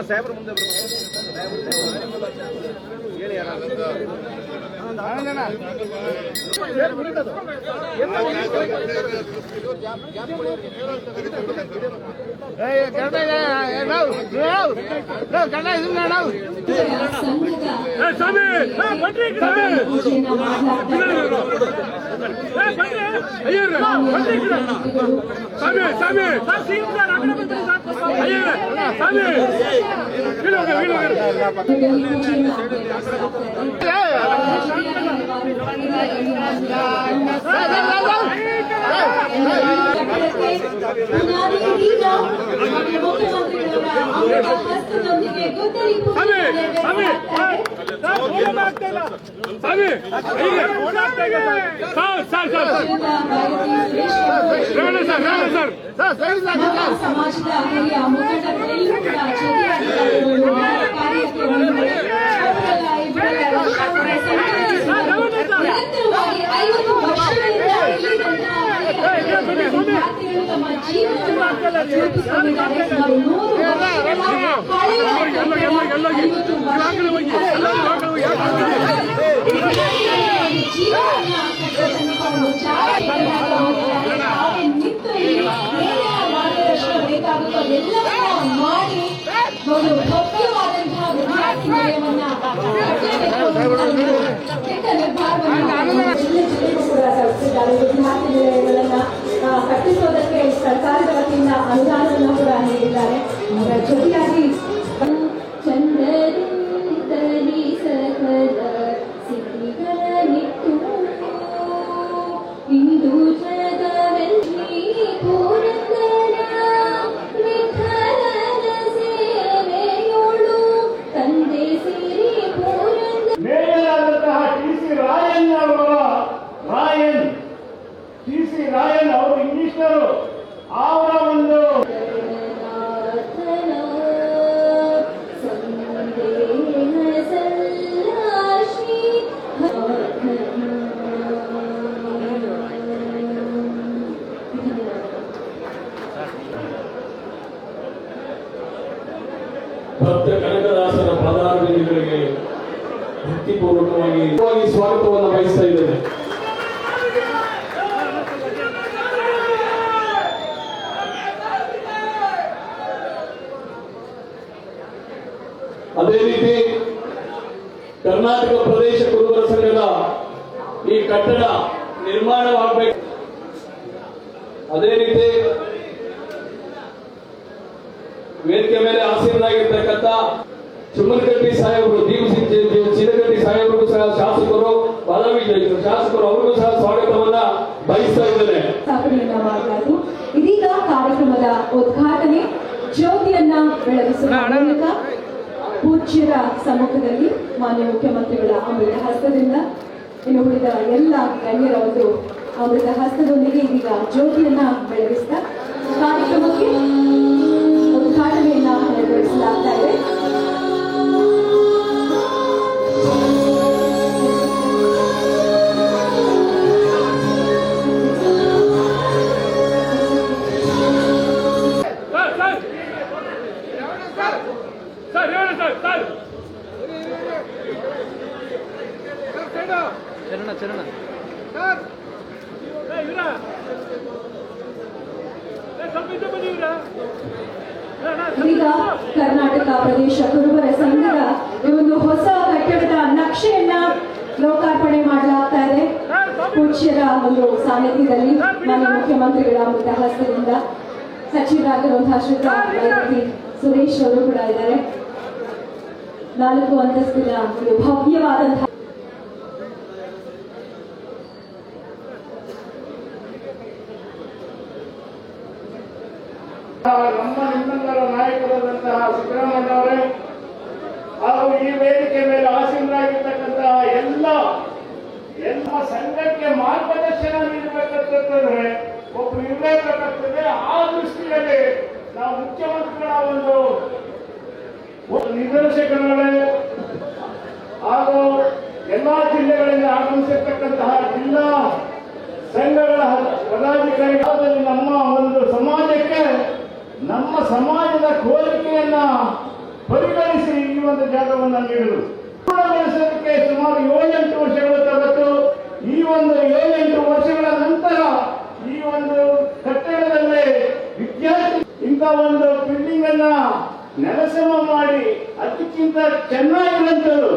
ಸಾಹೇಬ್ರ ಮುಂದೆ ಹೇಳಿ ಸಮಾಜದ ಹಿರಿಯ ಮುಖಂಡರೆಲ್ಲರೂ ಕೂಡ ಕಾರ್ಯಕ್ಕೆ ನಿರಂತರವಾಗಿ 50 ವರ್ಷಗಳಿಂದ ವಿದ್ಯಾರ್ಥಿಗಳು ತಮ್ಮ ಜೀವನವನ್ನು ರೂಪಿಸಿಕೊಂಡಿದ್ದಾರೆ. ಸುಮಾರು 100 ಮಾರ್ಗದರ್ಶನ ಬೇಕಾಗುತ್ತೋ ಎಲ್ಲವನ್ನ ಮಾಡಿ ಒಂದು ಭವ್ಯವಾದಂತಹ ವಿದ್ಯಾರ್ಥಿ ನಿಲಯವನ್ನ ವಿದ್ಯಾರ್ಥಿ ನಿಲಯಗಳನ್ನ ಕಟ್ಟಿಸೋದಕ್ಕೆ ಸರ್ಕಾರದ ವತಿಯಿಂದ ಅನುದಾನವನ್ನು ಕೂಡ ನೀಡಿದ್ದಾರೆ. ಅದರ ಜೊತೆಯಾಗಿ ಚಂದರಿಂದಲಿ ಸಕಲ ಸಿರಿಗಳನ್ನಿಟ್ಟು ಇಂದು ಜಗವೆಲ್ಲಿ ಪೂರಂದರ ವಿಠಲನ ಸೇವೆಯೋಳು ತಂದೆ ಸಿರಿ ಪೂರಂದರ ಮೇಯರಾದಂತಹ ಟಿ.ಸಿ. ರಾಯನ್ ಅವರು ಇಂಗ್ಲಿಷರು. ಅವರ ಒಂದು ಭಕ್ತ ಕನಕದಾಸರ ಪಾದಾರವಿಂದಗಳಿಗೆ ಭಕ್ತಿಪೂರ್ವಕವಾಗಿ ಸ್ವಾಗತವನ್ನು ವಹಿಸ್ತಾ ಇದ್ದೇನೆ. ಅದೇ ರೀತಿ ಕರ್ನಾಟಕ ಪ್ರದೇಶ ಕುರುಬರ ಸಂಘದ ಈ ಕಟ್ಟಡ ನಿರ್ಮಾಣವಾಗಬೇಕು. ಅದೇ ರೀತಿ ವೇದಿಕೆ ಮೇಲೆ ಆಸೀನರಾಗಿರ್ತಕ್ಕಂಥ ಚುಮ್ಮನಕಟ್ಟಿ ಸಾಹೇಬರು, ಚಿನಕಟ್ಟಿ ಸಾಹೇಬರು ಸಹ ಶಾಸಕರು, ಶಾಸಕರು ಅವರಿಗೂ ಸಹ ಸ್ವಾಗತವನ್ನ ಬಯಸ್ತಾ ಇದ್ದೇನೆ. ಇದೀಗ ಕಾರ್ಯಕ್ರಮದ ಉದ್ಘಾಟನೆ ಜ್ಯೋತಿಯನ್ನ ಬೆಳಗಿಸುವ ಮೂಲಕ ಪೂಜ್ಯರ ಸಮ್ಮುಖದಲ್ಲಿ ಮಾನ್ಯ ಮುಖ್ಯಮಂತ್ರಿಗಳ ಅಮೃತ ಹಸ್ತದಿಂದ ಇನ್ನು ಉಳಿದ ಎಲ್ಲ ಗಣ್ಯರ ಒಂದು ಅಮೃತ ಹಸ್ತದೊಂದಿಗೆ ಇದೀಗ ಜ್ಯೋತಿಯನ್ನ ಬೆಳಗಿಸಿದ ಕಾರ್ಯಕ್ರಮಕ್ಕೆ ಉದ್ಘಾಟನೆಯನ್ನ ನೆರವೇರಿಸಲಾಗ್ತಾ ಇದೆ. ಈಗ ಕರ್ನಾಟಕ ಪ್ರದೇಶ ಕುರುಬರ ಸಂಘದ ಈ ಒಂದು ಹೊಸ ಕಟ್ಟಡದ ನಕ್ಷೆಯನ್ನ ಲೋಕಾರ್ಪಣೆ ಮಾಡಲಾಗ್ತಾ ಇದೆ. ಪೂಜ್ಯರ ಒಂದು ಸಾನ್ನಿಧ್ಯದಲ್ಲಿ ಮಾನ್ಯ ಮುಖ್ಯಮಂತ್ರಿಗಳ ಅಮೃತ ಹಸ್ತದಿಂದ ಸಚಿವರಾಗಿರುವಂತಹ ಶ್ರೀ ಸುರೇಶ್ ಅವರು ಕೂಡ ಇದ್ದಾರೆ. 4 ಅಂತಸ್ತಿನ ಒಂದು ಭವ್ಯವಾದಂತಹ ನಮ್ಮ ನಿಮ್ಮೆಲ್ಲರ ನಾಯಕರಾದಂತಹ ಸಿದ್ದರಾಮಯ್ಯನವರೇ ಹಾಗೂ ಈ ವೇದಿಕೆ ಮೇಲೆ ಆಸೀನರಾಗಿರ್ತಕ್ಕಂತಹ ಎಲ್ಲ ಸಂಘಕ್ಕೆ ಮಾರ್ಗದರ್ಶನ ನೀಡಬೇಕಂತಂದ್ರೆ ಒಬ್ಬರು ಇರಲೇಬೇಕಾಗ್ತದೆ. ಆ ದೃಷ್ಟಿಯಲ್ಲಿ ನಾವು ಮುಖ್ಯಮಂತ್ರಿಗಳ ಒಂದು ನಿರ್ದೇಶಕರುಗಳೇ ಹಾಗೂ ಎಲ್ಲಾ ಜಿಲ್ಲೆಗಳಿಂದ ಆಗಮಿಸಿರ್ತಕ್ಕಂತಹ ಜಿಲ್ಲಾ ಸಂಘಗಳ ಪದಾಧಿಕಾರಿಗಳಲ್ಲಿ ನಮ್ಮ ಒಂದು ಸಮಾಜಕ್ಕೆ ನಮ್ಮ ಸಮಾಜದ ಕೋರಿಕೆಯನ್ನ ಪರಿಗಣಿಸಿ ಈ ಒಂದು ಜಾಗವನ್ನು ನೀಡಲು ಪೂರ್ಣಗೊಳಿಸೋದಕ್ಕೆ ಸುಮಾರು 7-8 ವರ್ಷಗಳು ತಗತ್ತು. ಈ ಒಂದು 7-8 ವರ್ಷಗಳ ನಂತರ ಈ ಒಂದು ಕಟ್ಟಡದಲ್ಲಿ ವಿದ್ಯಾರ್ಥಿ ಇಂಥ ಒಂದು ಬಿಲ್ಡಿಂಗ್ ಅನ್ನ ನೆಲಸಮ ಮಾಡಿ ಅದಕ್ಕಿಂತ ಚೆನ್ನಾಗಿರುವಂತದ್ದು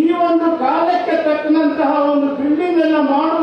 ಈ ಒಂದು ಕಾಲಕ್ಕೆ ತಕ್ಕಂತಹ ಒಂದು ಬಿಲ್ಡಿಂಗ್ ಅನ್ನ ಮಾಡುವ